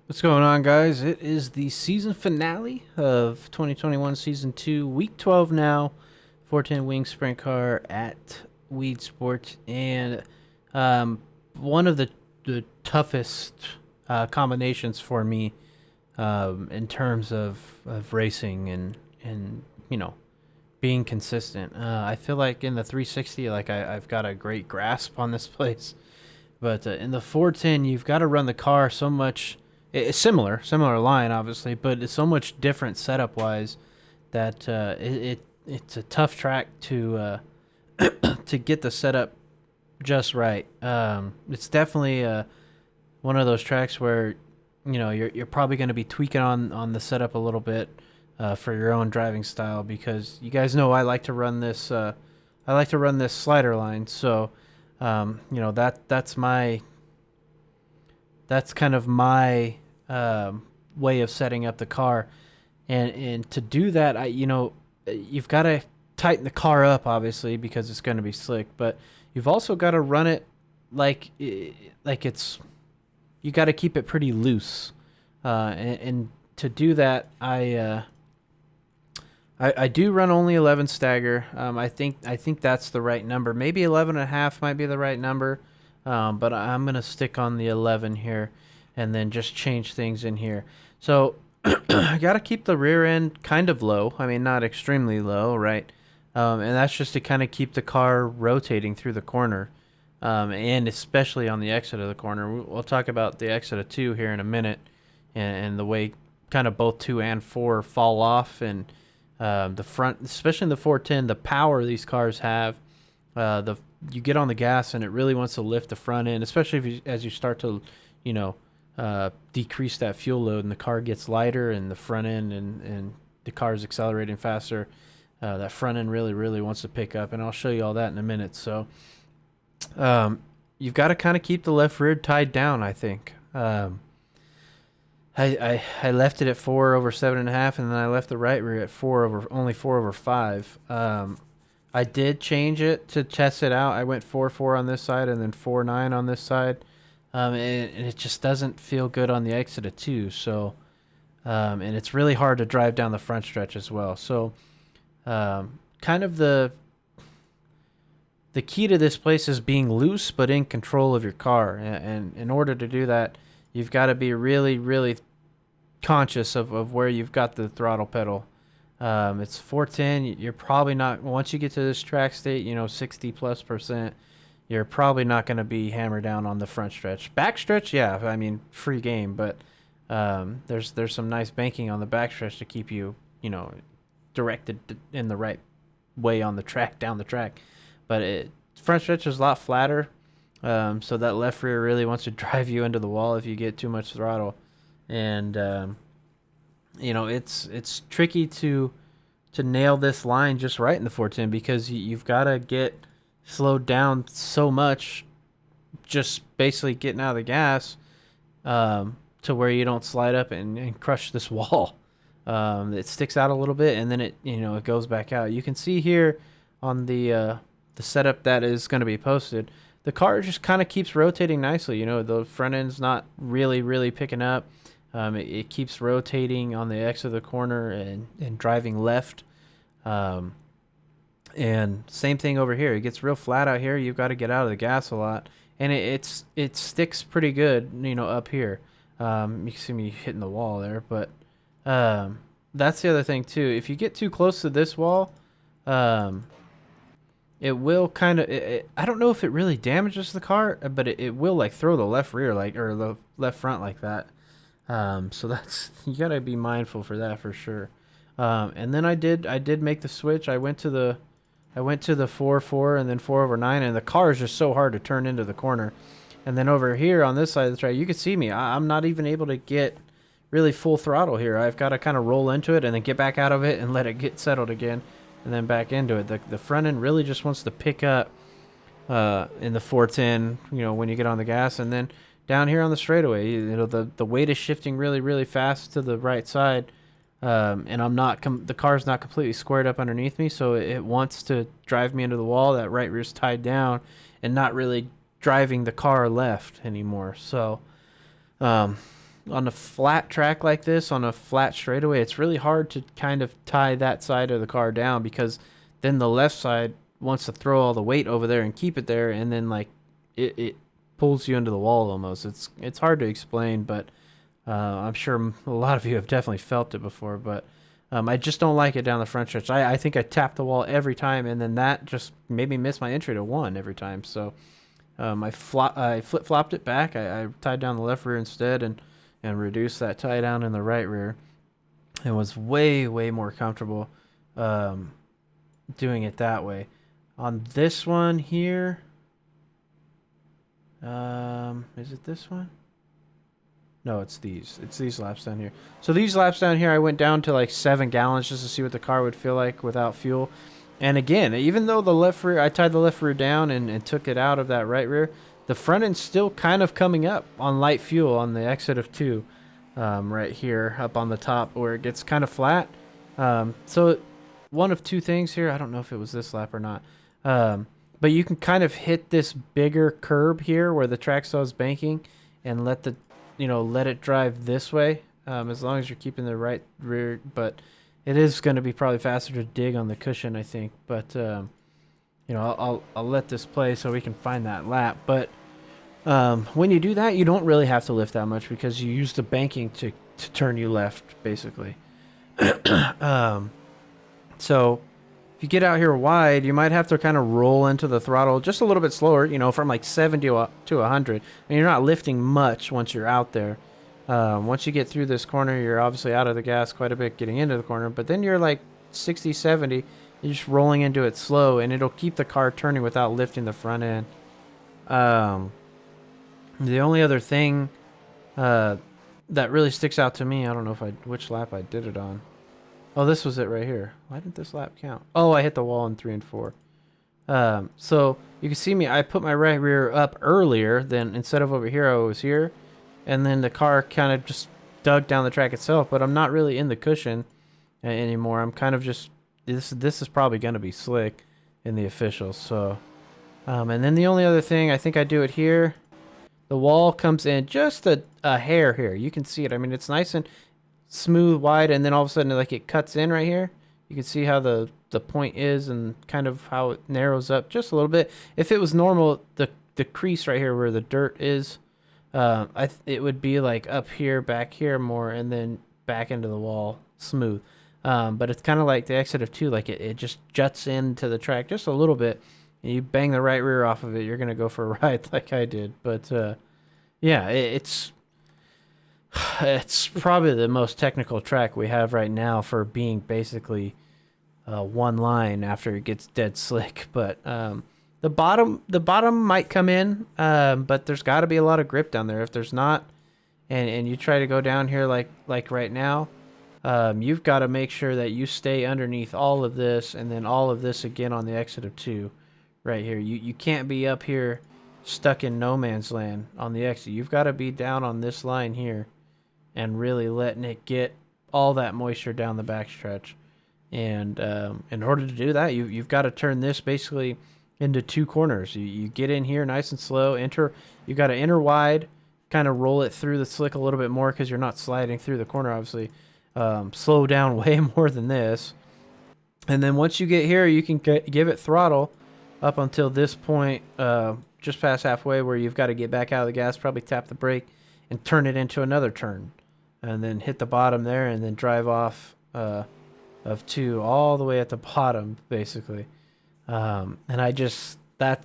What's going on, guys? It is the season finale of 2021 Season 2, Week 12 now. 410 Wing Sprint Car at Weedsport. And um, one of the toughest combinations for me in terms of racing and, being consistent. I feel like in the 360, I've got a great grasp on this place. But in the 410, you've got to run the car so much. It's similar line, obviously, but it's so much different setup wise that it's a tough track to get the setup just right. It's definitely one of those tracks where you're probably going to be tweaking on the setup a little bit for your own driving style because you guys know I like to run this. I like to run this slider line, so that's kind of my way of setting up the car, and to do that, you've got to tighten the car up, obviously, because it's going to be slick, but you've also got to run it like it's you got to keep it pretty loose, and to do that, I do run only 11 stagger. I think that's the right number. Maybe 11 and a half might be the right number, but I'm gonna stick on the 11 here, and then just change things in here. So I gotta keep the rear end kind of low. I mean, not extremely low, right? And that's just to kind of keep the car rotating through the corner, and especially on the exit of the corner. We'll talk about the exit of two here in a minute, and the way kind of both two and four fall off, and the front, especially in the 410, the power these cars have. The You get on the gas and it really wants to lift the front end, especially as you start to, you know, decrease that fuel load and the car gets lighter and the front end and the car is accelerating faster. That front end really wants to pick up, and I'll show you all that in a minute. So you've got to kind of keep the left rear tied down, I think. I left it at 4/7.5, and then I left the right rear at only 4/5. I did change it to test it out. I went 4/4 on this side and then 4/9 on this side, and it just doesn't feel good on the exit of two. So, and it's really hard to drive down the front stretch as well. So, kind of the key to this place is being loose but in control of your car, and in order to do that, you've got to be really conscious of where you've got the throttle pedal. It's 410. You're probably not, once you get to this track state, 60+%, you're probably not going to be hammered down on the front stretch. Back stretch, yeah, I mean, free game, but there's some nice banking on the back stretch to keep you, directed in the right way on the track, down the track. But front stretch is a lot flatter, so that left rear really wants to drive you into the wall if you get too much throttle. And it's tricky to nail this line just right in the 410 because you've got to get slowed down so much, just basically getting out of the gas, to where you don't slide up and crush this wall. It sticks out a little bit, and then it goes back out. You can see here on the setup that is going to be posted, the car just kind of keeps rotating nicely. The front end's not really picking up. It keeps rotating on the X of the corner and driving left. And same thing over here. It gets real flat out here. You've got to get out of the gas a lot. And it sticks pretty good, up here. You can see me hitting the wall there. But that's the other thing, too. If you get too close to this wall, it will kind of... I don't know if it really damages the car, but it will, throw the left rear, or the left front like that. So that's, you gotta be mindful for that for sure. And then I did make the switch. I went to the 4/4 and then 4/9, and the car is just so hard to turn into the corner. And then over here on this side of the track, you can see me. I'm not even able to get really full throttle here. I've got to kind of roll into it and then get back out of it and let it get settled again, and then back into it. The front end really just wants to pick up in the 410, when you get on the gas, and then down here on the straightaway, the weight is shifting really fast to the right side, and the car's not completely squared up underneath me, so it wants to drive me into the wall. That right rear's tied down and not really driving the car left anymore. So on a flat track like this, on a flat straightaway, it's really hard to kind of tie that side of the car down, because then the left side wants to throw all the weight over there and keep it there, and then like it pulls you into the wall almost. It's hard to explain, but I'm sure a lot of you have definitely felt it before. But I just don't like it down the front stretch. I think I tap the wall every time, and then that just made me miss my entry to 1 every time. So I flip flopped it back. I tied down the left rear instead, and reduced that tie down in the right rear. It was way more comfortable doing it that way. On this one here, is it this one? No, it's these. It's these laps down here. So these laps down here, I went down to like 7 gallons just to see what the car would feel like without fuel. And again, even though the left rear, I tied the left rear down and took it out of that right rear, the front end's still kind of coming up on light fuel on the exit of 2, right here up on the top where it gets kind of flat. So one of 2 things here. I don't know if it was this lap or not. But you can kind of hit this bigger curb here where the track saw is banking, and let it drive this way, as long as you're keeping the right rear. But it is going to be probably faster to dig on the cushion, I think. But I'll let this play so we can find that lap. But when you do that, you don't really have to lift that much, because you use the banking to turn you left, basically. So if you get out here wide, you might have to kind of roll into the throttle just a little bit slower, from like 70 to 100. And you're not lifting much once you're out there. Once you get through this corner, you're obviously out of the gas quite a bit getting into the corner. But then you're like 60, 70. You're just rolling into it slow, and it'll keep the car turning without lifting the front end. The only other thing that really sticks out to me, I don't know which lap I did it on. Oh, this was it right here. Why didn't this lap count? Oh, I hit the wall in 3 and 4. So you can see me, I put my right rear up earlier than, instead of over here, I was here. And then the car kind of just dug down the track itself, but I'm not really in the cushion anymore. I'm kind of just, this is probably going to be slick in the officials. So, and then the only other thing, I think I do it here. The wall comes in just a hair here. You can see it. I mean, it's nice and smooth, wide, and then all of a sudden, like, it cuts in right here. You can see how the point is, and kind of how it narrows up just a little bit. If it was normal, the crease right here where the dirt is, it would be like up here, back here more, and then back into the wall smooth. But it's kind of like the exit of 2, like it just juts into the track just a little bit. And you bang the right rear off of it, you're gonna go for a ride like I did. But yeah, it's probably the most technical track we have right now for being basically one line after it gets dead slick. But the bottom might come in, but there's got to be a lot of grip down there. If there's not, and you try to go down here like right now, you've got to make sure that you stay underneath all of this, and then all of this again on the exit of 2 right here. You can't be up here stuck in no man's land on the exit. You've got to be down on this line here and really letting it get all that moisture down the backstretch. And in order to do that, you've got to turn this basically into 2 corners. You get in here nice and slow, you got to enter wide, kind of roll it through the slick a little bit more, because you're not sliding through the corner, obviously. Slow down way more than this. And then once you get here, you can give it throttle up until this point, just past halfway, where you've got to get back out of the gas, probably tap the brake, and turn it into another turn. And then hit the bottom there, and then drive off of 2 all the way at the bottom, basically. And that,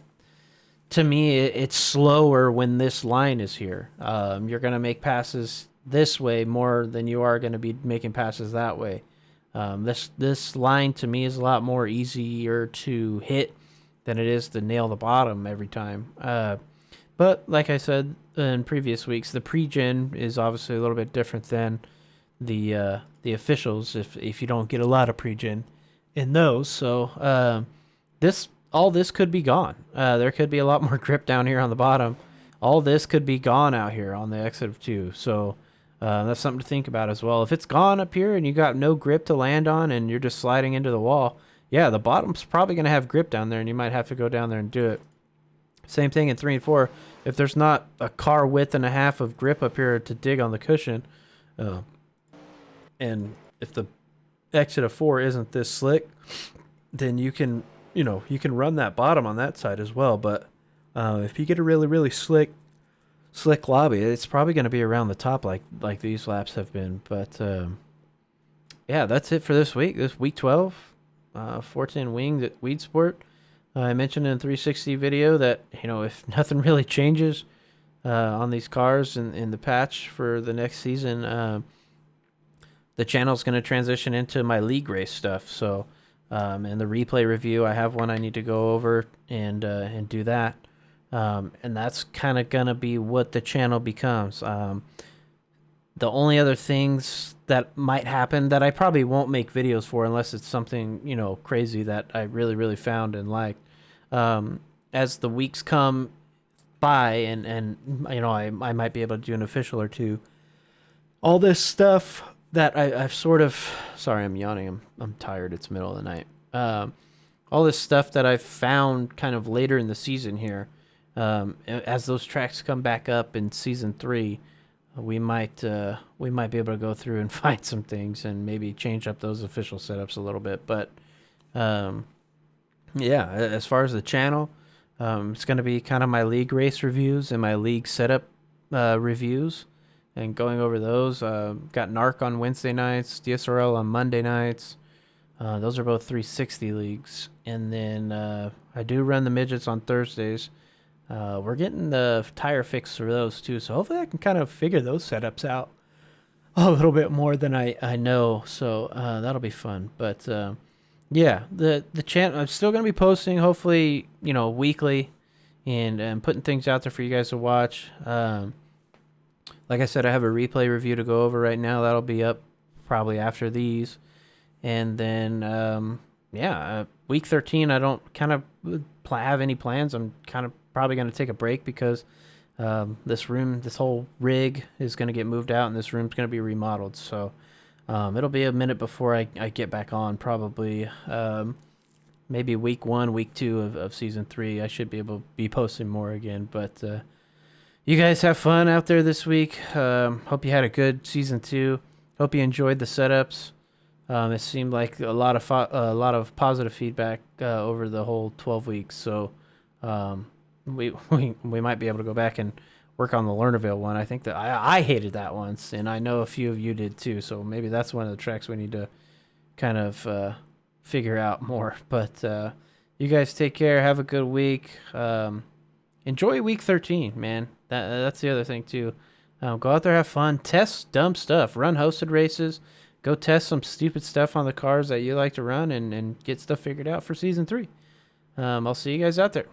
to me, it's slower when this line is here. You're going to make passes this way more than you are going to be making passes that way. This line, to me, is a lot more easier to hit than it is to nail the bottom every time. But like I said in previous weeks, the pre-gen is obviously a little bit different than the officials if you don't get a lot of pre-gen in those. So all this could be gone. There could be a lot more grip down here on the bottom. All this could be gone out here on the exit of 2. So that's something to think about as well. If it's gone up here and you got no grip to land on and you're just sliding into the wall, yeah, the bottom's probably going to have grip down there, and you might have to go down there and do it. Same thing in 3 and 4. if there's not a car width and a half of grip up here to dig on the cushion, uh, and if the exit of 4 isn't this slick, then you can, you can run that bottom on that side as well. But if you get a really, really slick lobby, it's probably going to be around the top like these laps have been. But yeah, that's it for this week. This week 12, 410 wings at Weedsport. I mentioned in the 360 video that, if nothing really changes on these cars in the patch for the next season, the channel's going to transition into my league race stuff. So in the replay review, I have one I need to go over and do that. And that's kind of going to be what the channel becomes. The only other things that might happen that I probably won't make videos for unless it's something, crazy that I really, really found and liked. As the weeks come by and I might be able to do an official or two. All this stuff that I've sort of... Sorry, I'm yawning. I'm tired. It's middle of the night. All this stuff that I've found kind of later in the season here, as those tracks come back up in season 3, we might be able to go through and find some things and maybe change up those official setups a little bit. But yeah, as far as the channel, it's going to be kind of my league race reviews and my league setup reviews and going over those. Got NARC on Wednesday nights, DSRL on Monday nights. Those are both 360 leagues. And then I do run the midgets on Thursdays. We're getting the tire fix for those too, so hopefully I can kind of figure those setups out a little bit more than I know. So that'll be fun. But yeah, the channel, I'm still gonna be posting, hopefully weekly, and putting things out there for you guys to watch. Like I said, I have a replay review to go over right now. That'll be up probably after these, and then yeah, week 13. I don't kind of have any plans. I'm kind of probably going to take a break because this whole rig is going to get moved out and this room's going to be remodeled. So it'll be a minute before I get back on, probably maybe week 1, week 2 of season 3. I should be able to be posting more again. But you guys have fun out there this week. Hope you had a good season 2. Hope you enjoyed the setups. It seemed like a lot of positive feedback over the whole 12 weeks. So we might be able to go back and work on the Lernerville one. I think that I hated that once, and I know a few of you did too. So maybe that's one of the tracks we need to kind of figure out more. But you guys take care. Have a good week. Enjoy week 13, man. That's the other thing too. Go out there, have fun, test dumb stuff, run hosted races, go test some stupid stuff on the cars that you like to run, and get stuff figured out for season 3. I'll see you guys out there.